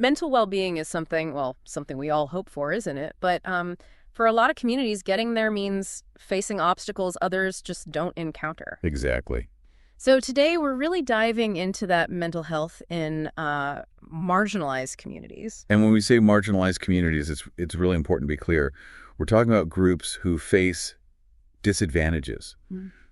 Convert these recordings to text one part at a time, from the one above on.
mental well-being is something, well, something we all hope for, isn't it? But for a lot of communities, getting there means facing obstacles others just don't encounter. Exactly. So today we're really diving into that mental health in marginalized communities. And when we say marginalized communities, it's really important to be clear. We're talking about groups who face disadvantages,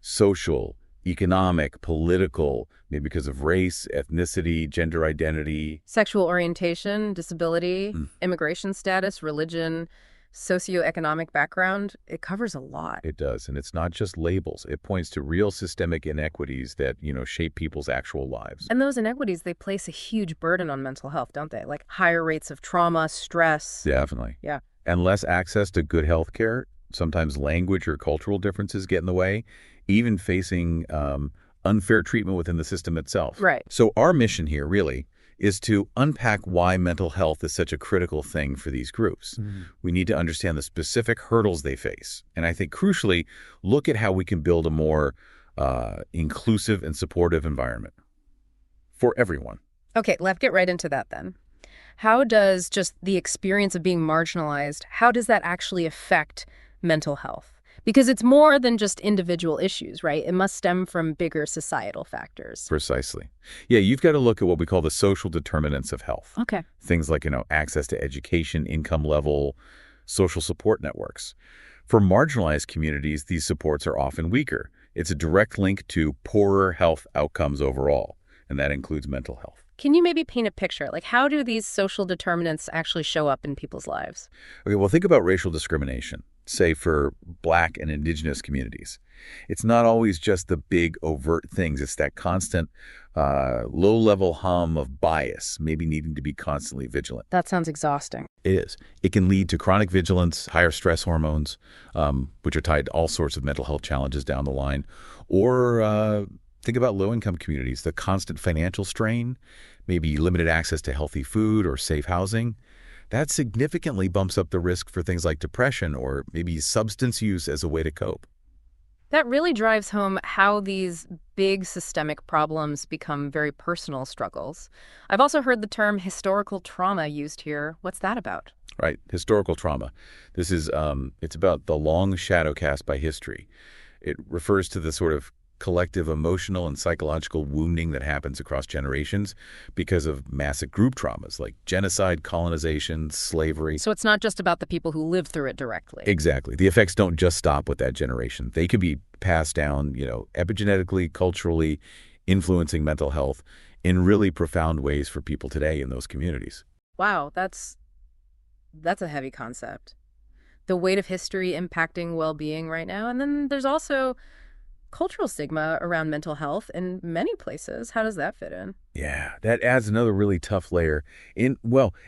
social, economic, political, maybe because of race, ethnicity, gender identity. Sexual orientation, disability, immigration status, religion, socioeconomic background. It covers a lot. It does. And it's not just labels. It points to real systemic inequities that, shape people's actual lives. And those inequities, they place a huge burden on mental health, don't they? Like higher rates of trauma, stress. Definitely. Yeah. And less access to good health care. Sometimes language or cultural differences get in the way, even facing unfair treatment within the system itself. Right. So our mission here really is to unpack why mental health is such a critical thing for these groups. We need to understand the specific hurdles they face. And I think crucially, look at how we can build a more inclusive and supportive environment for everyone. Okay, let's get right into that then. How does just the experience of being marginalized, how does that actually affect mental health? Because it's more than just individual issues, right? It must stem from bigger societal factors. Precisely. Yeah, you've got to look at what we call the social determinants of health. Okay. Things like, access to education, income level, social support networks. For marginalized communities, these supports are often weaker. It's a direct link to poorer health outcomes overall, and that includes mental health. Can you maybe paint a picture? Like, how do these social determinants actually show up in people's lives? Okay, well, think about racial discrimination, say for Black and Indigenous communities. It's not always just the big overt things. It's that constant low-level hum of bias, maybe needing to be constantly vigilant. That sounds exhausting. It is. It can lead to chronic vigilance, higher stress hormones, which are tied to all sorts of mental health challenges down the line. Or think about low-income communities, the constant financial strain, maybe limited access to healthy food or safe housing. That significantly bumps up the risk for things like depression or maybe substance use as a way to cope. That really drives home how these big systemic problems become very personal struggles. I've also heard the term historical trauma used here. What's that about? Right, historical trauma. This is, it's about the long shadow cast by history. It refers to the sort of collective emotional and psychological wounding that happens across generations because of massive group traumas like genocide, colonization, slavery. So it's not just about the people who lived through it directly. Exactly. The effects don't just stop with that generation. They could be passed down, epigenetically, culturally, influencing mental health in really profound ways for people today in those communities. Wow, that's a heavy concept. The weight of history impacting well-being right now. And then there's also cultural stigma around mental health in many places. How does that fit in? Yeah, that adds another really tough layer. In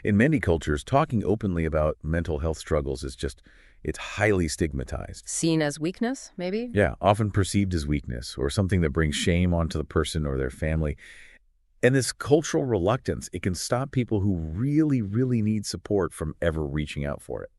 many cultures, talking openly about mental health struggles it's highly stigmatized. Seen as weakness, maybe? Yeah, often perceived as weakness or something that brings shame onto the person or their family. And this cultural reluctance, it can stop people who really, really need support from ever reaching out for it.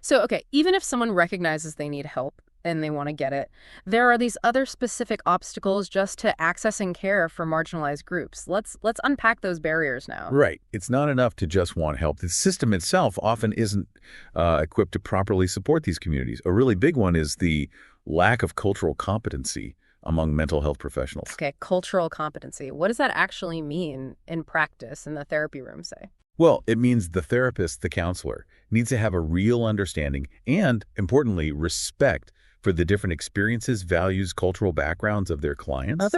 So, okay, even if someone recognizes they need help and they want to get it, there are these other specific obstacles just to accessing care for marginalized groups. Let's unpack those barriers now. Right. It's not enough to just want help. The system itself often isn't equipped to properly support these communities. A really big one is the lack of cultural competency among mental health professionals. Okay, cultural competency. What does that actually mean in practice in the therapy room, say? Well, it means the therapist, the counselor, needs to have a real understanding and, importantly, respect for the different experiences, values, cultural backgrounds of their clients.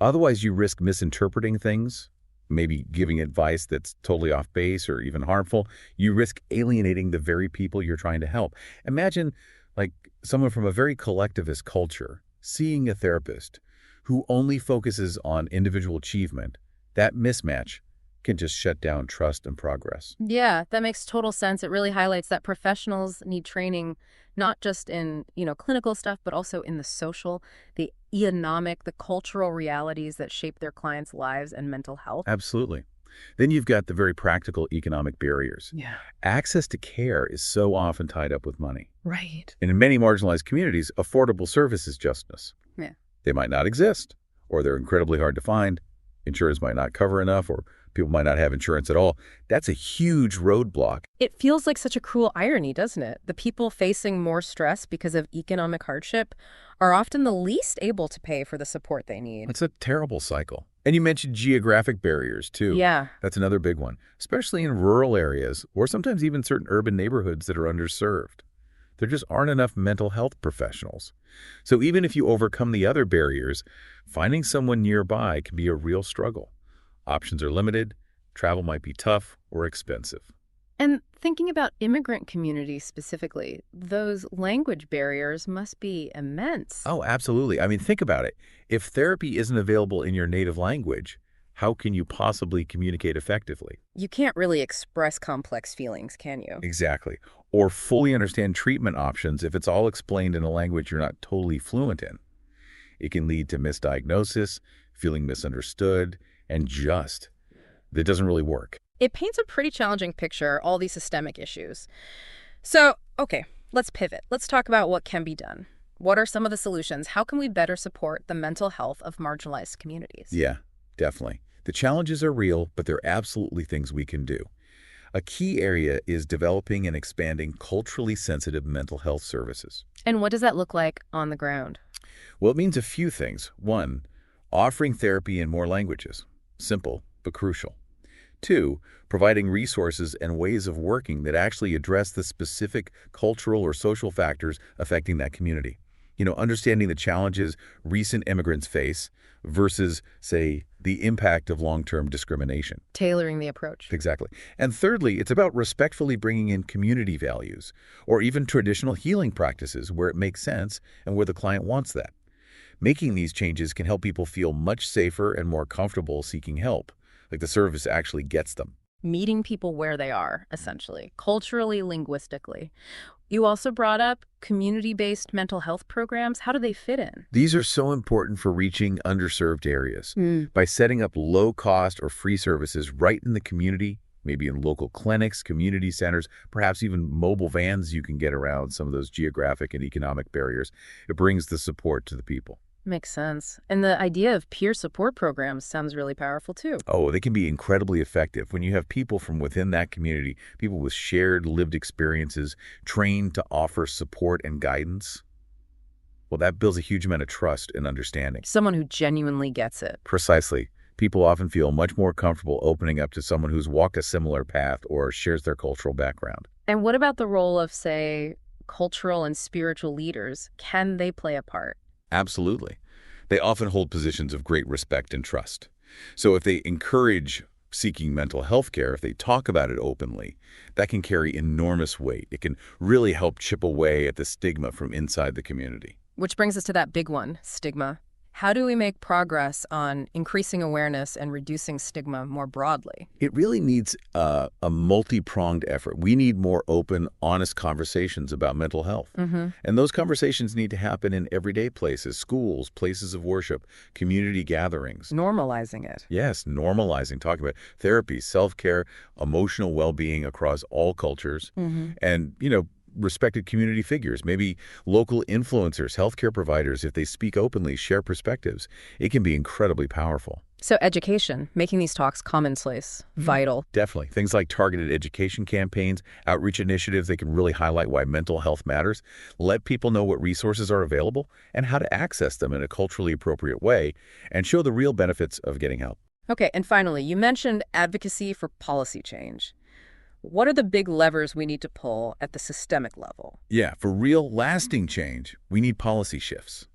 Otherwise, you risk misinterpreting things, maybe giving advice that's totally off base or even harmful. You risk alienating the very people you're trying to help. Imagine, someone from a very collectivist culture seeing a therapist who only focuses on individual achievement. That mismatch can just shut down trust and progress. Yeah, that makes total sense. It really highlights that professionals need training, not just in, clinical stuff, but also in the social, the economic, the cultural realities that shape their clients' lives and mental health. Absolutely. Then you've got the very practical economic barriers. Yeah. Access to care is so often tied up with money. Right. And in many marginalized communities, affordable service is justness. Yeah. They might not exist, or they're incredibly hard to find. Insurance might not cover enough, or People might not have insurance at all. That's a huge roadblock. It feels like such a cruel irony, doesn't it? The people facing more stress because of economic hardship are often the least able to pay for the support they need. It's a terrible cycle. And you mentioned geographic barriers, too. Yeah. That's another big one, especially in rural areas or sometimes even certain urban neighborhoods that are underserved. There just aren't enough mental health professionals. So even if you overcome the other barriers, finding someone nearby can be a real struggle. Options are limited, travel might be tough or expensive. And thinking about immigrant communities specifically, those language barriers must be immense. Oh, absolutely. I mean, think about it. If therapy isn't available in your native language, how can you possibly communicate effectively? You can't really express complex feelings, can you? Exactly. Or fully understand treatment options if it's all explained in a language you're not totally fluent in. It can lead to misdiagnosis, feeling misunderstood, and that doesn't really work. It paints a pretty challenging picture, all these systemic issues. So, okay, let's pivot. Let's talk about what can be done. What are some of the solutions? How can we better support the mental health of marginalized communities? Yeah, definitely. The challenges are real, but they're absolutely things we can do. A key area is developing and expanding culturally sensitive mental health services. And what does that look like on the ground? Well, it means a few things. One, offering therapy in more languages. Simple, but crucial. Two, providing resources and ways of working that actually address the specific cultural or social factors affecting that community. Understanding the challenges recent immigrants face versus, say, the impact of long-term discrimination. Tailoring the approach. Exactly. And thirdly, it's about respectfully bringing in community values or even traditional healing practices where it makes sense and where the client wants that. Making these changes can help people feel much safer and more comfortable seeking help, like the service actually gets them. Meeting people where they are, essentially, culturally, linguistically. You also brought up community-based mental health programs. How do they fit in? These are so important for reaching underserved areas. By setting up low-cost or free services right in the community, maybe in local clinics, community centers, perhaps even mobile vans you can get around some of those geographic and economic barriers, it brings the support to the people. Makes sense. And the idea of peer support programs sounds really powerful, too. Oh, they can be incredibly effective when you have people from within that community, people with shared lived experiences, trained to offer support and guidance. Well, that builds a huge amount of trust and understanding. Someone who genuinely gets it. Precisely. People often feel much more comfortable opening up to someone who's walked a similar path or shares their cultural background. And what about the role of, say, cultural and spiritual leaders? Can they play a part? Absolutely. They often hold positions of great respect and trust. So if they encourage seeking mental health care, if they talk about it openly, that can carry enormous weight. It can really help chip away at the stigma from inside the community. Which brings us to that big one, stigma. How do we make progress on increasing awareness and reducing stigma more broadly? It really needs a multi-pronged effort. We need more open, honest conversations about mental health. And those conversations need to happen in everyday places, schools, places of worship, community gatherings. Normalizing it. Yes, normalizing, talking about therapy, self-care, emotional well-being across all cultures. And, respected community figures, maybe local influencers, healthcare providers, if they speak openly, share perspectives, it can be incredibly powerful. So education, making these talks commonplace, vital. Definitely. Things like targeted education campaigns, outreach initiatives, they can really highlight why mental health matters, let people know what resources are available and how to access them in a culturally appropriate way, and show the real benefits of getting help. Okay, and finally, you mentioned advocacy for policy change. What are the big levers we need to pull at the systemic level? Yeah, for real lasting change, we need policy shifts.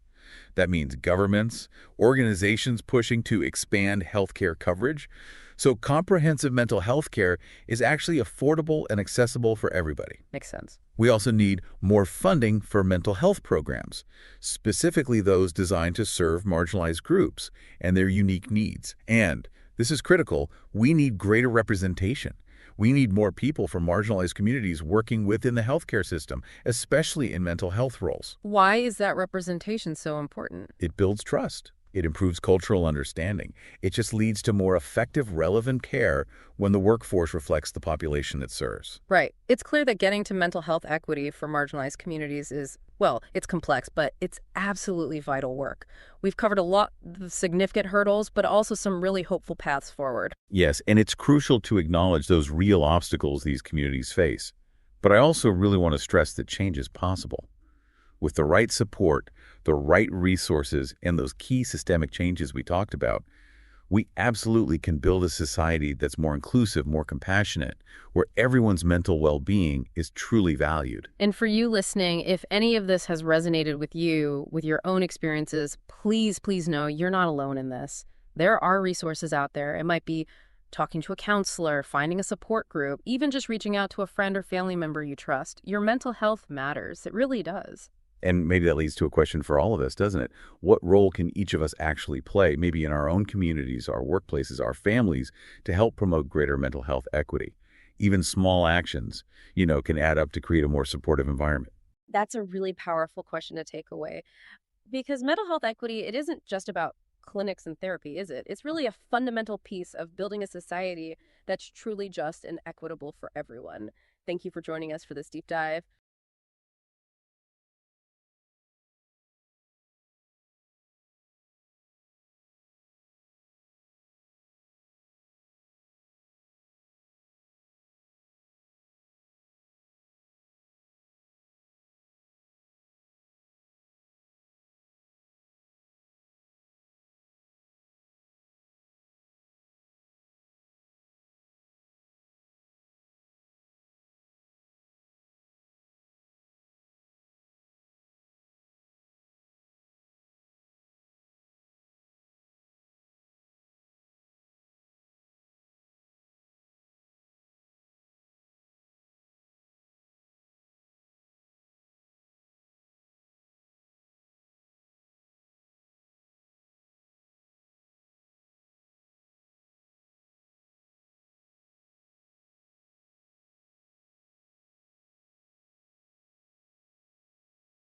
That means governments, organizations pushing to expand healthcare coverage, so comprehensive mental health care is actually affordable and accessible for everybody. Makes sense. We also need more funding for mental health programs, specifically those designed to serve marginalized groups and their unique needs. And, this is critical, we need greater representation. We need more people from marginalized communities working within the healthcare system, especially in mental health roles. Why is that representation so important? It builds trust. It improves cultural understanding. It just leads to more effective, relevant care when the workforce reflects the population it serves. Right. It's clear that getting to mental health equity for marginalized communities is, well, it's complex, but it's absolutely vital work. We've covered a lot of significant hurdles, but also some really hopeful paths forward. Yes, and it's crucial to acknowledge those real obstacles these communities face. But I also really want to stress that change is possible. With the right support, the right resources, and those key systemic changes we talked about, we absolutely can build a society that's more inclusive, more compassionate, where everyone's mental well-being is truly valued. And for you listening, if any of this has resonated with you, with your own experiences, please, please know you're not alone in this. There are resources out there. It might be talking to a counselor, finding a support group, even just reaching out to a friend or family member you trust. Your mental health matters. It really does. And maybe that leads to a question for all of us, doesn't it? What role can each of us actually play, maybe in our own communities, our workplaces, our families, to help promote greater mental health equity? Even small actions, can add up to create a more supportive environment. That's a really powerful question to take away because mental health equity, it isn't just about clinics and therapy, is it? It's really a fundamental piece of building a society that's truly just and equitable for everyone. Thank you for joining us for this deep dive.